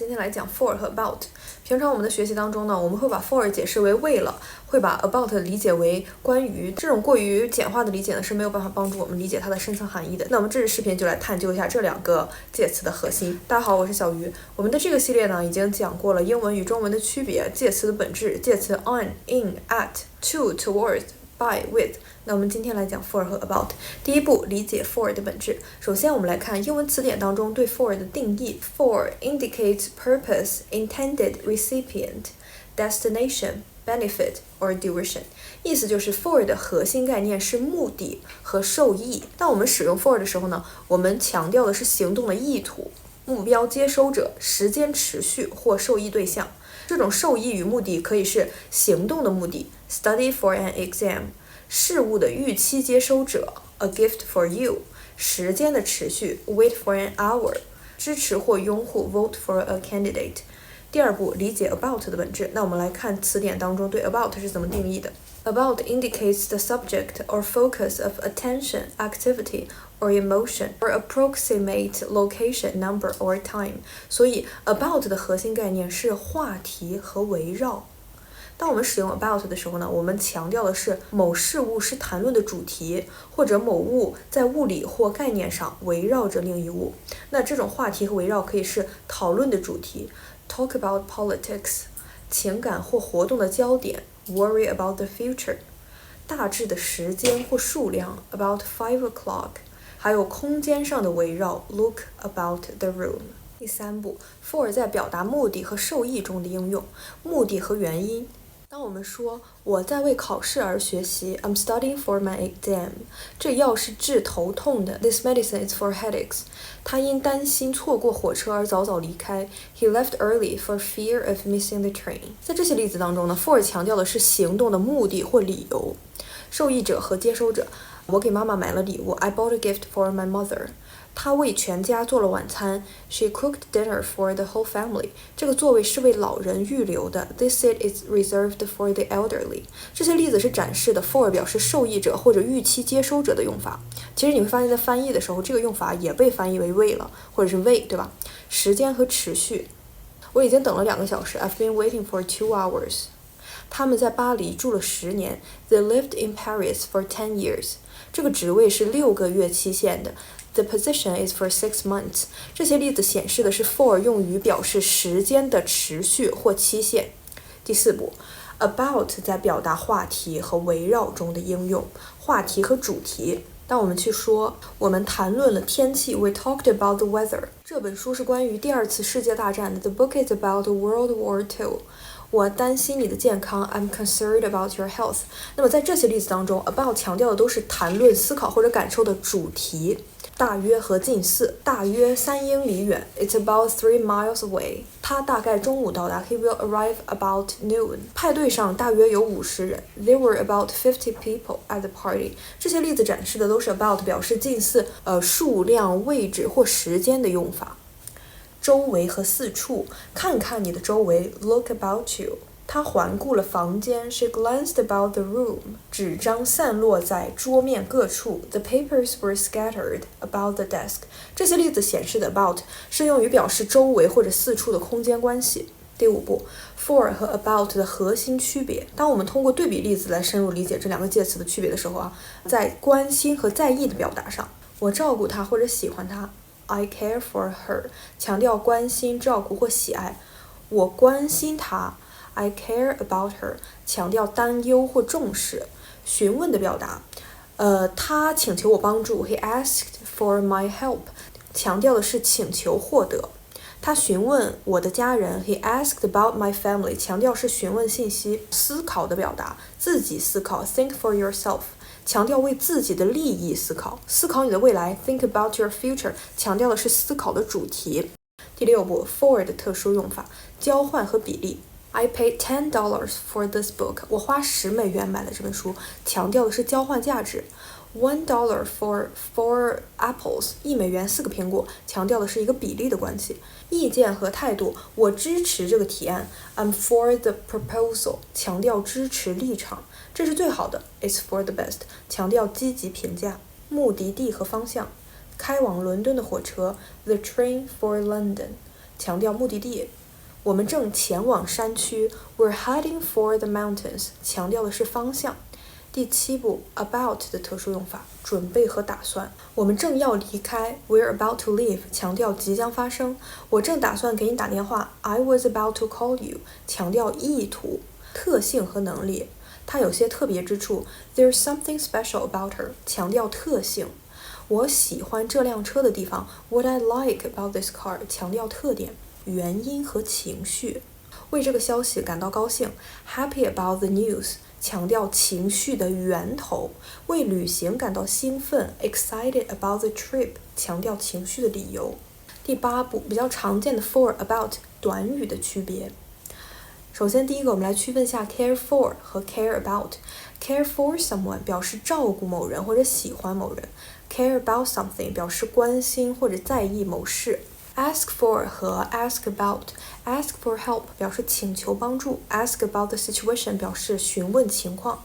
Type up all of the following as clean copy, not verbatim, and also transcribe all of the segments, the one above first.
今天来讲 for 和 about。平常我们的学习当中呢，我们会把 for 解释为为了，会把 about 理解为关于。这种过于简化的理解呢，是没有办法帮助我们理解它的深层含义的。那我们这次视频就来探究一下这两个介词的核心。大家好，我是小鱼。我们的这个系列呢，已经讲过了英文与中文的区别，介词的本质，介词 on、in、at、to、towards、by、with。那我们今天来讲 for 和 about。第一步，理解 for 的本质。首先我们来看英文词典当中对 for 的定义。For indicates purpose, intended recipient, destination, benefit or duration。意思就是 for 的核心概念是目的和受益。当我们使用 for 的时候呢，我们强调的是行动的意图、目标接收者、时间持续或受益对象。这种受益与目的可以是行动的目的 ，study for an exam。事物的预期接收者 a gift for you， 时间的持续 wait for an hour， 支持或拥护 vote for a candidate。 第二步，理解 about 的本质。那我们来看词典当中对 about 是怎么定义的。 About indicates the subject or focus of attention, activity or emotion or approximate location, number or time。 所以 about 的核心概念是话题和围绕。当我们使用 about 的时候呢，我们强调的是某事物是谈论的主题，或者某物在物理或概念上围绕着另一物。那这种话题和围绕可以是讨论的主题 talk about politics， 情感或活动的焦点 worry about the future， 大致的时间或数量 about 5 o'clock， 还有空间上的围绕 look about the room。第三步 for 在表达目的和受益中的应用。目的和原因。当我们说我在为考试而学习 I'm studying for my exam， 这药是治头痛的 This medicine is for headaches。 他因担心错过火车而早早离开 He left early for fear of missing the train。 在这些例子当中呢， for 强调的是行动的目的或理由。受益者和接收者，我给妈妈买了礼物 I bought a gift for my mother。她为全家做了晚餐 She cooked dinner for the whole family。 这个座位是为老人预留的 This seat is reserved for the elderly。 这些例子是展示的 for 表示受益者或者预期接收者的用法。其实你会发现在翻译的时候，这个用法也被翻译为为了或者是为，对吧？时间和持续，我已经等了2个小时 I've been waiting for 2 hours。 他们在巴黎住了10年 They lived in Paris for 10 years。 这个职位是6个月期限的The position is for 6 months。 这些例子显示的是 for 用于表示时间的持续或期限。第四步 about 在表达话题和围绕中的应用。话题和主题。当我们去说我们谈论了天气 We talked about the weather。 这本书是关于第2次世界大战的 The book is about World War II。 我担心你的健康 I'm concerned about your health。 那么在这些例子当中 about 强调的都是谈论、思考或者感受的主题。大约和近似，大约3英里远 It's about 3 miles away。 他大概中午到达 He will arrive about noon。 派对上大约有50人 There were about 50 people at the party。 这些例子展示的都是 about 表示近似数量、位置或时间的用法。周围和四处，看看你的周围 Look about you。 他环顾了房间 She glanced about the room。 纸张散落在桌面各处 The papers were scattered about the desk。 这些例子显示的 about 是用于表示周围或者四处的空间关系。第5步 for 和 about 的核心区别。当我们通过对比例子来深入理解这两个介词的区别的时候在关心和在意的表达上，我照顾她或者喜欢她 I care for her， 强调关心、照顾或喜爱。我关心她I care about her， 强调担忧或重视。询问的表达，他请求我帮助 He asked for my help， 强调的是请求获得。他询问我的家人 He asked about my family， 强调是询问信息。思考的表达，自己思考 Think for yourself， 强调为自己的利益思考。思考你的未来 Think about your future， 强调的是思考的主题。第6步 for 的特殊用法，交换和比例。I paid $10 for this book。 我花10美元买了这本书，强调的是交换价值。$1 for 4 apples， 1美元4个苹果，强调的是一个比例的关系。意见和态度，我支持这个提案 I'm for the proposal， 强调支持立场。这是最好的 It's for the best， 强调积极评价。目的地和方向，开往伦敦的火车 The train for London，强调目的地。我们正前往山区 ，We're heading for the mountains， 强调的是方向。第7步 about 的特殊用法，准备和打算。我们正要离开 ，We're about to leave， 强调即将发生。我正打算给你打电话 ，I was about to call you， 强调意图。特性和能力，它有些特别之处 ，There's something special about her， 强调特性。我喜欢这辆车的地方 ，What I like about this car， 强调特点、原因和情绪。为这个消息感到高兴 ，Happy about the news， 强调情绪的源头。为旅行感到兴奋 ，Excited about the trip， 强调情绪的理由。第8步，比较常见的 for、about 短语的区别。首先，第一个，我们来区分一下 care for 和 care about。care for someone 表示照顾某人或者喜欢某人 ，care about something 表示关心或者在意某事。ask for 和 ask about，ask for help 表示请求帮助 ，ask about the situation 表示询问情况。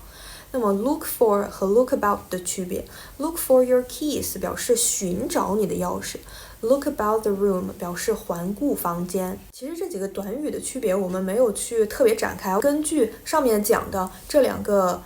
那么 look for 和 look about 的区别 ，look for your keys 表示寻找你的钥匙。Look about the room 表示环顾房间。其实这几个短语的区别我们没有去特别展开，根据上面讲的这两个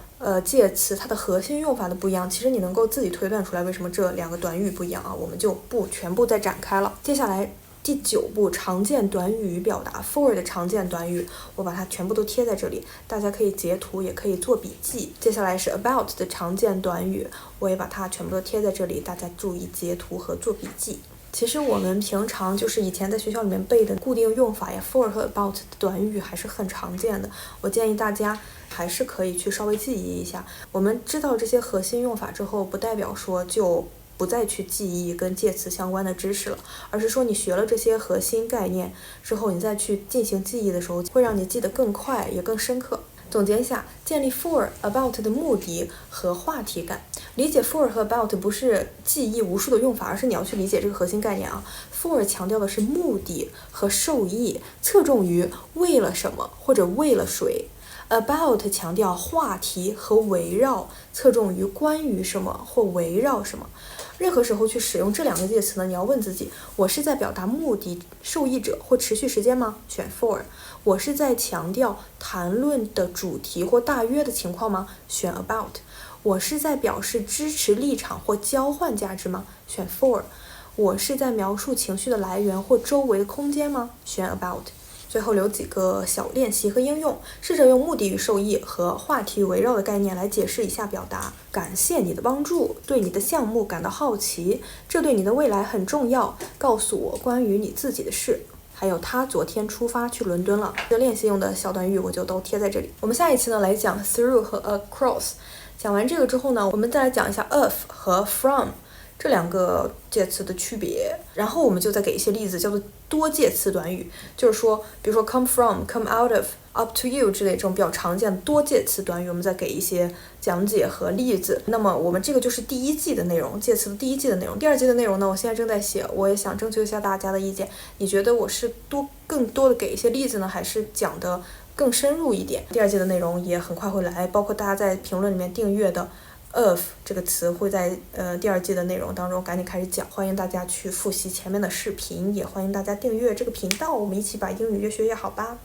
介词它的核心用法的不一样，其实你能够自己推断出来为什么这两个短语不一样啊，我们就不全部再展开了。接下来第9步常见短语与表达 for 的常见短语，我把它全部都贴在这里，大家可以截图也可以做笔记。接下来是 about 的常见短语，我也把它全部都贴在这里，大家注意截图和做笔记。其实我们平常就是以前在学校里面背的固定用法呀 ，for 和 about 的短语还是很常见的。我建议大家还是可以去稍微记忆一下。我们知道这些核心用法之后，不代表说就不再去记忆跟介词相关的知识了，而是说你学了这些核心概念之后，你再去进行记忆的时候，会让你记得更快也更深刻。总结一下，建立 for、about 的目的和话题感。理解 for 和 about 不是记忆无数的用法，而是你要去理解这个核心概念啊。for 强调的是目的和受益，侧重于为了什么或者为了谁。about 强调话题和围绕，侧重于关于什么或围绕什么。任何时候去使用这两个介词呢，你要问自己，我是在表达目的、受益者或持续时间吗？选 for。我是在强调谈论的主题或大约的情况吗？选 about。我是在表示支持立场或交换价值吗？选 for。我是在描述情绪的来源或周围的空间吗？选 about。最后留几个小练习和应用，试着用目的与受益和话题围绕的概念来解释以下表达：感谢你的帮助，对你的项目感到好奇，这对你的未来很重要，告诉我关于你自己的事。还有他昨天出发去伦敦了。这练习用的小短语我就都贴在这里。我们下一期呢来讲 through 和 across。讲完这个之后呢，我们再来讲一下 of 和 from。这两个介词的区别，然后我们就再给一些例子，叫做多介词短语，就是说，比如说 come from、come out of、up to you 之类这种比较常见的多介词短语，我们再给一些讲解和例子。那么我们这个就是第1季的内容，介词的第1季的内容。第2季的内容呢，我现在正在写，我也想征求一下大家的意见。你觉得我是更多的给一些例子呢，还是讲的更深入一点？第2季的内容也很快会来，包括大家在评论里面订阅的。of 这个词会在第2季的内容当中赶紧开始讲，欢迎大家去复习前面的视频，也欢迎大家订阅这个频道，我们一起把英语越学越好吧。